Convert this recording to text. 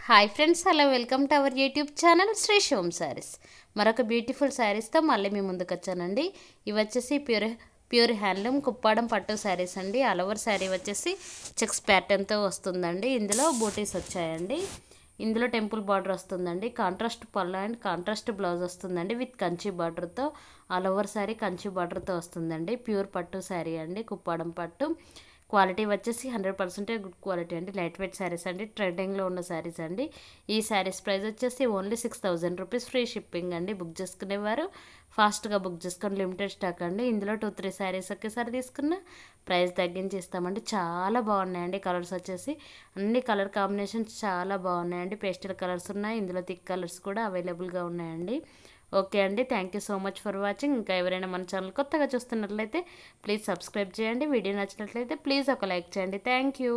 Hi friends, hello, welcome to our YouTube channel Shri Shom sarees. మరొక beautiful శారీస్తో మళ్ళీ మీ ముందుకు వచ్చానండి. ఇవి వచ్చేసి ప్యూర్ హ్యాండ్లూమ్ కుప్పాడం పట్టు శారీస్ అండి. ఆల్ ఓవర్ శారీ వచ్చేసి చెక్స్ ప్యాటర్న్తో వస్తుందండి. ఇందులో బూటీస్ వచ్చాయండి. ఇందులో టెంపుల్ బార్డర్ వస్తుందండి. కాంట్రాస్ట్ పళ్ళు అండ్ కాంట్రాస్ట్ బ్లౌజ్ వస్తుందండి విత్ కంచి బార్డర్తో. ఆల్ ఓవర్ శారీ కంచి బార్డర్తో వస్తుందండి. ప్యూర్ పట్టు శారీ అండి, కుప్పాడం పట్టు. క్వాలిటీ వచ్చేసి 100% గుడ్ క్వాలిటీ అండి. లైట్ వెయిట్ శారీస్ అండి, ట్రెండింగ్లో ఉన్న శారీస్ అండి. ఈ శారీస్ ప్రైస్ వచ్చేసి ఓన్లీ 6000 రూపీస్, ఫ్రీ షిప్పింగ్ అండి. బుక్ చేసుకునేవారు ఫాస్ట్గా బుక్ చేసుకొని, లిమిటెడ్ స్టాక్ అండి. ఇందులో 2-3 శారీస్ ఒకేసారి తీసుకున్న ప్రైస్ తగ్గించి ఇస్తామండి. చాలా బాగున్నాయండి. కలర్స్ వచ్చేసి అన్ని కలర్ కాంబినేషన్స్ చాలా బాగున్నాయండి. పేస్టల్ కలర్స్ ఉన్నాయి, ఇందులో థిక్ కలర్స్ కూడా అవైలబుల్గా ఉన్నాయండి. ఓకే అండి, thank you so much for watching. ఇంకా ఎవరైనా మన ఛానల్ కొత్తగా చూస్తున్నట్లయితే ప్లీజ్ సబ్స్క్రైబ్ చేయండి. వీడియో నచ్చినట్లయితే ప్లీజ్ ఒక లైక్ చేయండి. Thank you.